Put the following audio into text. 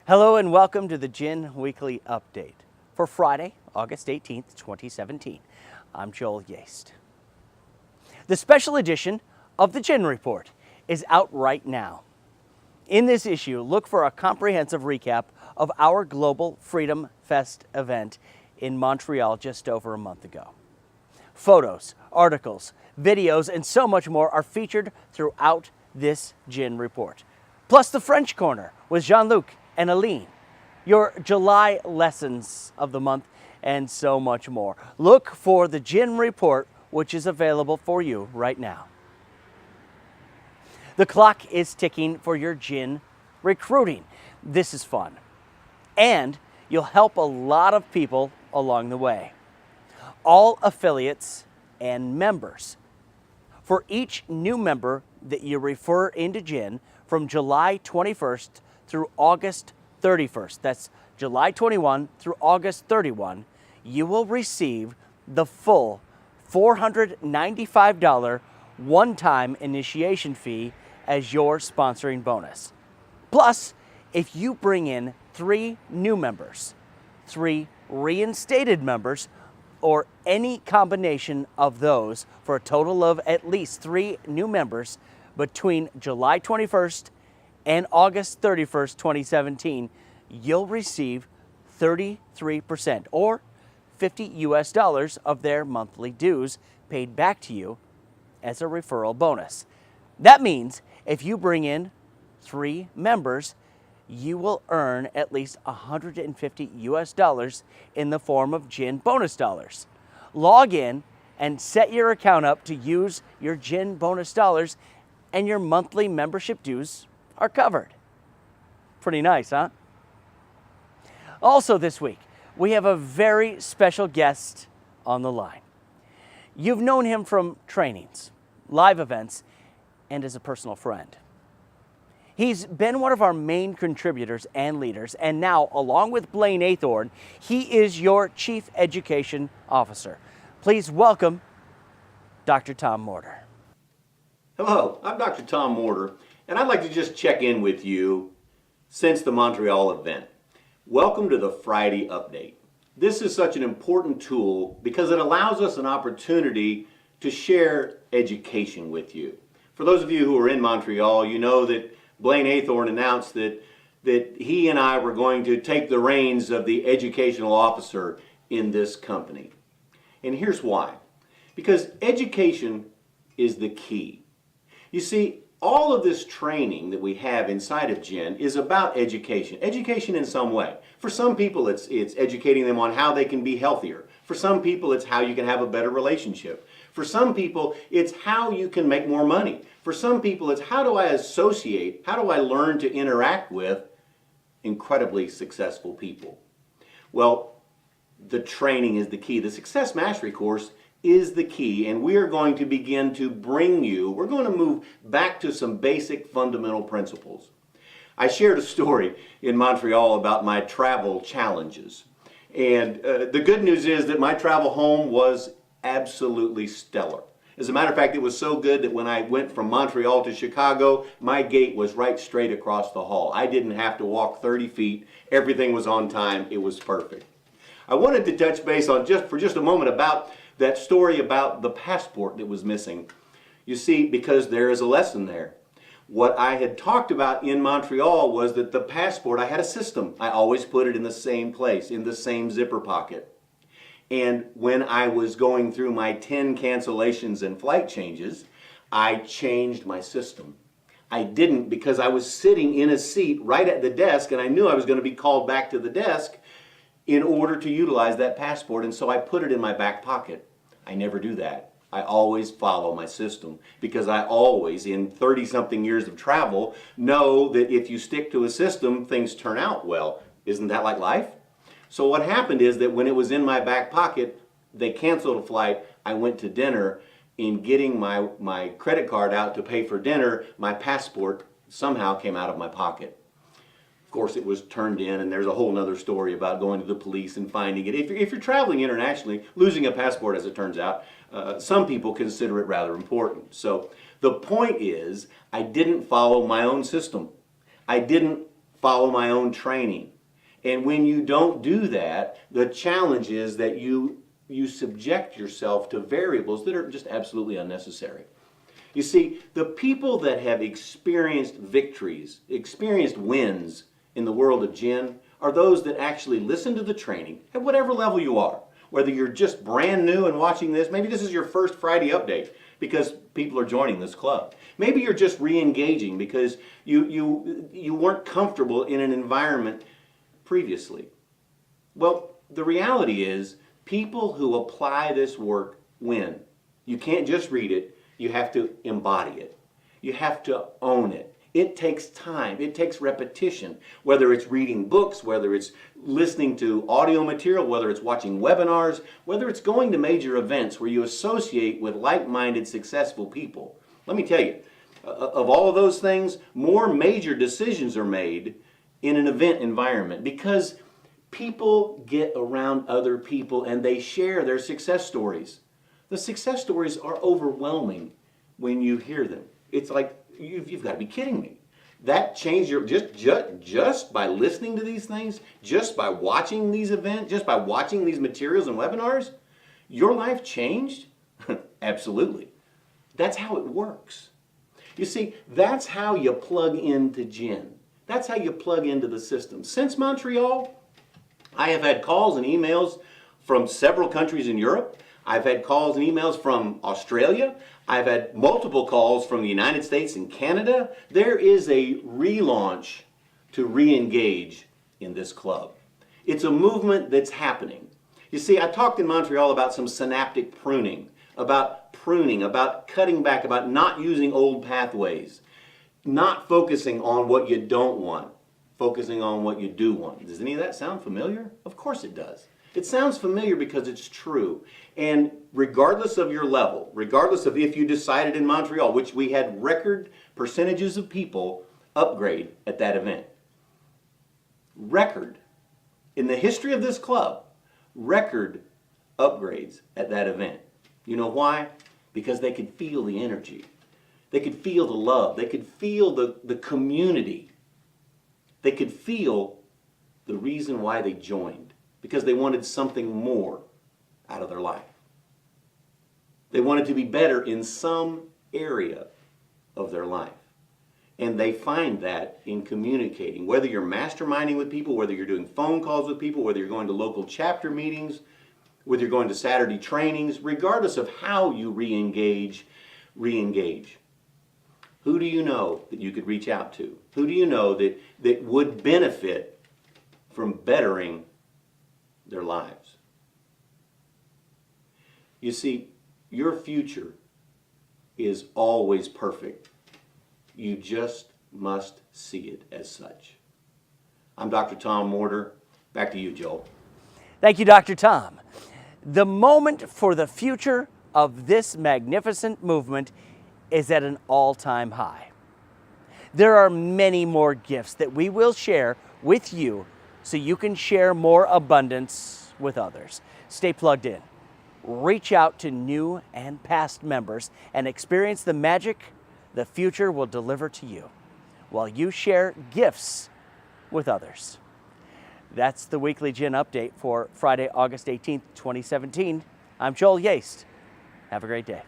Hello and welcome to the Gin Weekly Update for Friday, August 18th, 2017. I'm Joel Yeast. The special edition of the Gin Report is out right now. In this issue, look for a comprehensive recap of our Global Freedom Fest event in Montreal just over a month ago. Photos, articles, videos, and so much more are featured throughout this Gin Report. Plus the French Corner with Jean-Luc and Aline, your July lessons of the month, and so much more. Look for the Gin Report, which is available for you right now. The clock is ticking for your gin recruiting. This is fun, and you'll help a lot of people along the way. All affiliates and members. For each new member that you refer into gin from July 21st through August 31st, that's July 21 through August 31, you will receive the full $495 one-time initiation fee as your sponsoring bonus. Plus, if you bring in 3 new members, 3 reinstated members, or any combination of those for a total of at least 3 new members between July 21st and August 31st, 2017, you'll receive 33% or $50 of their monthly dues paid back to you as a referral bonus. That means if you bring in 3 members, you will earn at least $150 in the form of gin bonus dollars. Log in and set your account up to use your gin bonus dollars, and your monthly membership dues are covered. Pretty nice, huh? Also this week, we have a very special guest on the line. You've known him from trainings, live events, and as a personal friend. He's been one of our main contributors and leaders, and now, along with Blaine Aythorne, he is your Chief Education Officer. Please welcome Dr. Tom Morter. Hello, I'm Dr. Tom Morter, and I'd like to just check in with you since the Montreal event. Welcome to the Friday Update. This is such an important tool because it allows us an opportunity to share education with you. For those of you who are in Montreal, you know that Blaine Aythorne announced that he and I were going to take the reins of the educational officer in this company. And here's why. Because education is the key. You see, all of this training that we have inside of gin is about education. Education in some way. For some people, it's educating them on how they can be healthier. For some people, it's how you can have a better relationship. For some people, it's how you can make more money. For some people, it's how do I associate, how do I learn to interact with incredibly successful people? Well, the training is the key. The Success Mastery course is the key, and we are going to begin to bring you, we're going to move back to some basic fundamental principles. I shared a story in Montreal about my travel challenges, and the good news is that my travel home was absolutely stellar. As a matter of fact, it was so good that when I went from Montreal to Chicago, my gate was right straight across the hall. I didn't have to walk 30 feet. Everything was on time. It was perfect. I wanted to touch base on for just a moment about that story about the passport that was missing. You see, because there is a lesson there. What I had talked about in Montreal was that the passport, I had a system. I always put it in the same place, in the same zipper pocket. And when I was going through my 10 cancellations and flight changes, I changed my system. I didn't because I was sitting in a seat right at the desk, and I knew I was going to be called back to the desk in order to utilize that passport, and so I put it in my back pocket. I never do that. I always follow my system because I always, in 30-something years of travel, know that if you stick to a system, things turn out well. Isn't that like life? So what happened is that when it was in my back pocket, they canceled a flight. I went to dinner. In getting my credit card out to pay for dinner, my passport somehow came out of my pocket. Of course, it was turned in, and there's a whole other story about going to the police and finding it. If you're traveling internationally, losing a passport, as it turns out, some people consider it rather important. So the point is, I didn't follow my own system. I didn't follow my own training. And when you don't do that, the challenge is that you subject yourself to variables that are just absolutely unnecessary. You see, the people that have experienced victories, experienced wins in the world of gin, are those that actually listen to the training at whatever level you are. Whether you're just brand new and watching this, maybe this is your first Friday update because people are joining this club. Maybe you're just re-engaging because you weren't comfortable in an environment previously. Well, the reality is people who apply this work win. You can't just read it, you have to embody it. You have to own it. It takes time, it takes repetition, whether it's reading books, whether it's listening to audio material, whether it's watching webinars, whether it's going to major events where you associate with like-minded, successful people. Let me tell you, of all of those things, more major decisions are made in an event environment because people get around other people and they share their success stories. The success stories are overwhelming when you hear them. It's like, you've got to be kidding me. That changed your, just by listening to these things, just by watching these events, just by watching these materials and webinars, your life changed? Absolutely. That's how it works. You see, that's how you plug into gin. That's how you plug into the system. Since Montreal, I have had calls and emails from several countries in Europe. I've had calls and emails from Australia. I've had multiple calls from the United States and Canada. There is a relaunch to re-engage in this club. It's a movement that's happening. You see, I talked in Montreal about some synaptic pruning, about cutting back, about not using old pathways, not focusing on what you don't want, focusing on what you do want. Does any of that sound familiar? Of course it does. It sounds familiar because it's true. And regardless of your level, regardless of if you decided in Montreal, which we had record percentages of people upgrade at that event. Record. In the history of this club, record upgrades at that event. You know why? Because they could feel the energy. They could feel the love. They could feel the community. They could feel the reason why they joined. Because they wanted something more out of their life. They wanted to be better in some area of their life. And they find that in communicating. Whether you're masterminding with people, whether you're doing phone calls with people, whether you're going to local chapter meetings, whether you're going to Saturday trainings, regardless of how you re-engage. Who do you know that you could reach out to? Who do you know that would benefit from bettering their lives? You see, your future is always perfect. You just must see it as such. I'm Dr. Tom Morter. Back to you, Joel. Thank you, Dr. Tom. The moment for the future of this magnificent movement is at an all-time high. There are many more gifts that we will share with you so you can share more abundance with others. Stay plugged in. Reach out to new and past members and experience the magic the future will deliver to you while you share gifts with others. That's the Weekly Gin Update for Friday, August 18th, 2017. I'm Joel Yeast. Have a great day.